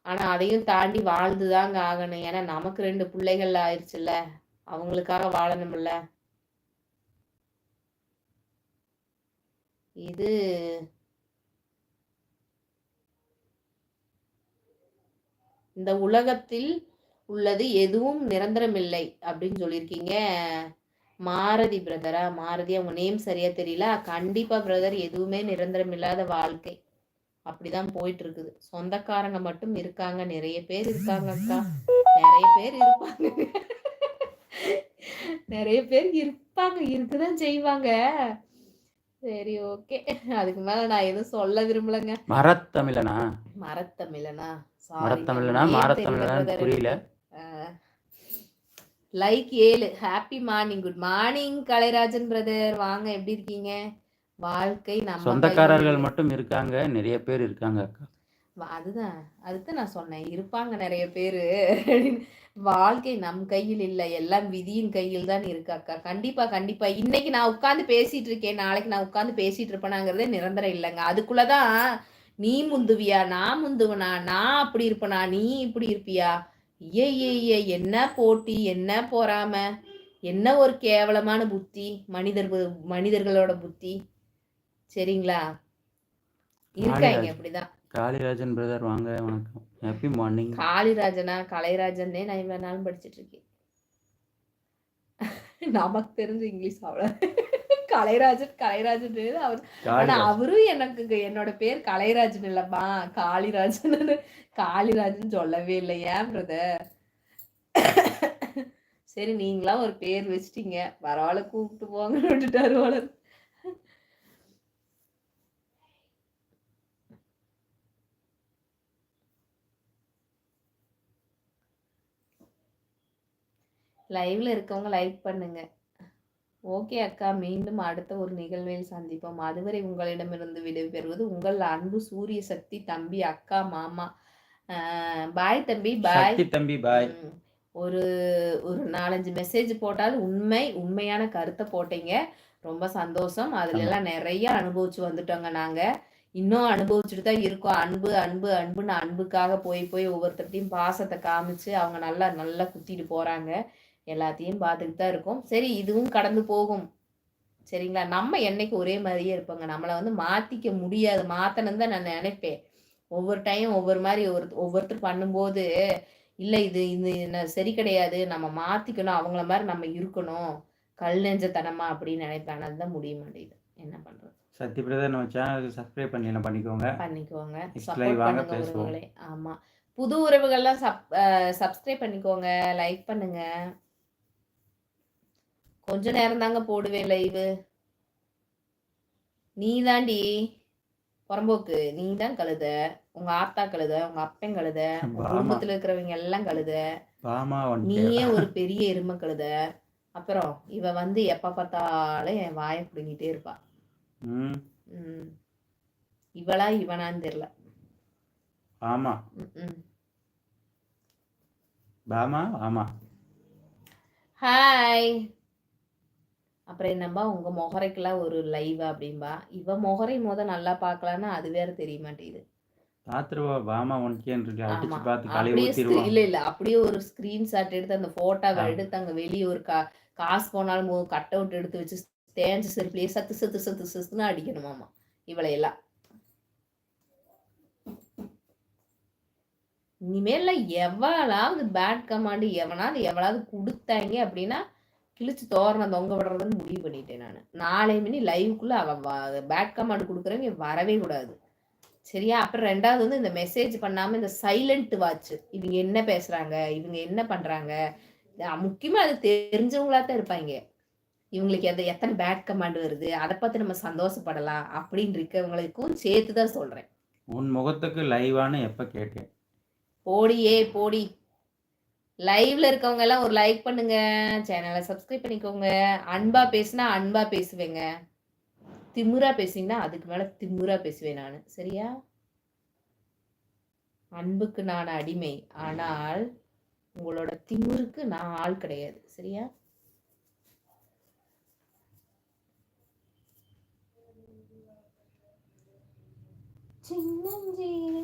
ஆனா அதையும் தாண்டி வாழ்ந்துதாங்க ஆகணும். ஏன்னா நமக்கு 2 பிள்ளைகள் ஆயிருச்சுல்ல. அவங்களுக்காக வாழணும்ல. இது இந்த உலகத்தில் உள்ளது எதுவும் நிரந்தரமில்லை அப்படின்னு சொல்லியிருக்கீங்க. மாரதி பிரதரா? மாரதி, அவங்க நேம் சரியா தெரியல. கண்டிப்பா பிரதர், எதுவுமே நிரந்தரம் இல்லாத வாழ்க்கை. அப்படிதான் போயிட்டு இருக்குது. சொந்தக்காரங்க மட்டும் இருக்காங்க, நிறைய பேர் இருக்காங்க அக்கா. நிறைய பேர் இருப்பாங்க. நிறைய பேர் இருப்பாங்க, இருக்குதான் செய்வாங்க. சரி, ஓகே. அதுக்கு மேல நான் எதுவும் சொல்ல விரும்பலங்க. மரத்தமிழனா? மரத்தமிழனா? சாரிங்க, மரத்தமிழனா நேம் தெரியல மாரத்தமிழனான்னு பிரதர் புரியல. எனக்கு. Like 7. Happy morning. Good morning Kalairajan brother. வாங்க, எப்படி இருக்கீங்க? வாழ்க்கை நம்ம கையில் சொந்தக்காரர்கள் இல்லை. மட்டும் இருக்காங்க, நிறைய பேர் இருக்காங்க அக்கா. அதுதான் நான் சொன்னேன், இருப்பாங்க நிறைய பேரு. வாழ்க்கை நம் கையில் இல்லை, எல்லாம் விதியின் கையில் தான் இருக்கு அக்கா. கண்டிப்பா கண்டிப்பா. இன்னைக்கு நான் உட்கார்ந்து பேசிட்டு இருக்கேன், நாளைக்கு நான் உட்கார்ந்து பேசிட்டு இருப்பேனாங்கிறதே நிரந்தரம் இல்லைங்க. அதுக்குள்ளதான் நீ முந்துவியா, நான் முந்துவனா, நான் அப்படி இருப்பனா, நீ இப்படி இருப்பியா? ஐய, என்ன போட்டி, என்ன பொறாம, என்ன ஒரு கேவலமான புத்தி, மனிதர்களோட புத்தி. சரிங்களா? இருக்காங்க அப்படிதான். காளிராஜன் பிரதர் வாங்க, வணக்கம். Happy morning. காளிராஜனா? கலைராஜன்னே நான் இவ்வளவு நாளும் படிச்சுட்டு இருக்கேன். நமக்கு தெரிஞ்ச இங்கிலீஷ் அவ்வளோ. கலைராஜன் அவர். ஆனா அவரும் எனக்கு என்னோட பேர் கலைராஜன் இல்லப்பா, காளிராஜன். காளிராஜன் சொல்லவே இல்லை. ஏன் பிரதர்? சரி, நீங்களா ஒரு பேர் வச்சிட்டீங்க, பரவாயில்ல, கூப்பிட்டு போங்கன்னு விட்டுட்டாரு போல. லைவ்ல இருக்கவங்க லைக் பண்ணுங்க. ஓகே அக்கா, மீண்டும் அடுத்த ஒரு நிகழ்வில் சந்திப்போம். அதுவரை உங்களிடமிருந்து விடைபெறுவது உங்கள் அன்பு சூரிய சக்தி தம்பி, அக்கா, மாமா. பாய் தம்பி, பாய் தம்பி, பாய். ஒரு 4-5 மெசேஜ் போட்டால் உண்மையான கருத்தை போட்டீங்க. ரொம்ப சந்தோஷம். அதுல எல்லாம் நிறைய அனுபவிச்சு வந்துட்டோங்க நாங்க. இன்னும் அனுபவிச்சுட்டு தான் இருக்கோம். அன்பு அன்பு அன்புன்னு அன்புக்காக போய் ஒவ்வொருத்தர்ட்டையும் பாசத்தை காமிச்சு அவங்க நல்லா குத்திட்டு போறாங்க. எல்லாத்தையும் பார்த்துட்டு தான் இருக்கோம். சரி, இதுவும் கடந்து போகும். சரிங்களா? நம்ம என்னைக்கு ஒரே மாதிரியே இருப்போங்க. நம்மளை மாத்திக்க முடியாது. மாத்தணும்னு தான் நான் நினைப்பேன். ஒவ்வொரு டைம் ஒவ்வொரு மாதிரி ஒவ்வொருத்தர் பண்ணும்போது, இல்ல இது இது சரி கிடையாது, நம்ம மாத்திக்கணும், அவங்கள மாதிரி நம்ம இருக்கணும், கல் நெஞ்சத்தனமா அப்படின்னு நினைப்பேன். அதுதான் முடிய மாட்டேங்குது. என்ன பண்றது? சத்ய பிரதர், நம்ம சேனலுக்கு சப்ஸ்கிரைப் பண்ணிக்கோங்க. சப்போர்ட் பண்ணுங்க உறவுகளே. ஆமா, புது உறவுகள்லாம் சப்ஸ்கிரைப் பண்ணிக்கோங்க, லைக் பண்ணுங்க. கொஞ்ச நேரம் தாங்க போடுவேன் லைவு. நீ தாண்டி புறம்போக்கு, நீ தான் கழுத, உங்க ஆத்தா கழுத, உங்க அப்பன் கழுத, குடும்பத்துல இருக்கிறவங்க எல்லாம் கழுத, நீயே ஒரு பெரிய எருமை கழுத. அப்புறம் இவ எப்ப பார்த்தாலும் என் வாயை பிடுங்கிட்டே இருப்பா. இவளா இவனான்னு தெரியல. ஆமா பாமா, ஆமா. ஹாய். அப்புறம் என்னம்பா, உங்க முகரைக்கெல்லாம் ஒரு லைவ் அப்படின்பா. இவ முகரை நல்லா பார்க்கலான்னா அது வேற தெரிய மாட்டேங்குது. பாத்துருவா, பாமா ஒன்கேன்னு இருக்கு, அடிச்சு பார்த்து காலை அப்படியே ஊத்திடுவா. இல்ல அப்படியே ஒரு ஸ்கிரீன்ஷாட் எடுத்து அந்த போட்டோவை எடுத்து அங்க வெளியே ஒரு காசு போனாலும் கட் அவுட் எடுத்து வச்சு தேஞ்சு செருப்புலயே சத்துன்னு அடிக்கணுமாமா இவளையெல்லாம். இனிமேல எவ்வளவு பேட் கமாண்ட் எவனாவது கொடுத்தாங்க அப்படின்னா கிழிச்சு தோரணம் தொங்க விடுறதுன்னு முடிவு பண்ணிட்டேன் நான். 4 மணி லைவுக்குள்ள அவ பேட் கமாண்ட் கொடுக்குறவங்க வரவே கூடாது. சரியா? அப்புறம் 2வது இந்த மெசேஜ் பண்ணாம இந்த சைலண்ட் வாட்ச், இவங்க என்ன பேசுறாங்க, இவங்க என்ன பண்றாங்க, முக்கியமா அது தெரிஞ்சவங்களா தான் இருப்பாங்க. இவங்களுக்கு எத்தனை பேட் கமாண்ட் வருது, அதை பார்த்து நம்ம சந்தோஷப்படலாம் அப்படின்னு இருக்கவங்களுக்கும் சேர்த்துதான் சொல்றேன். உன் முகத்துக்கு லைவானு எப்ப கேட்டேன்? போடி. லைவ்ல இருக்கவங்க எல்லாம் ஒரு லைக் பண்ணுங்க, சேனலை சப்ஸ்கிரைப் பண்ணிக்கோங்க. அன்பா பேசினா அன்பா பேசுவேங்க, திமுறா பேசினா அதுக்கு மேல திமுறா பேசுவேன் நானு. சரியா? அன்புக்கு நான் அடிமை, ஆனால் உங்களோட திமுருக்கு நான் ஆள் கிடையாது. சரியா? சின்னஞ்சிறு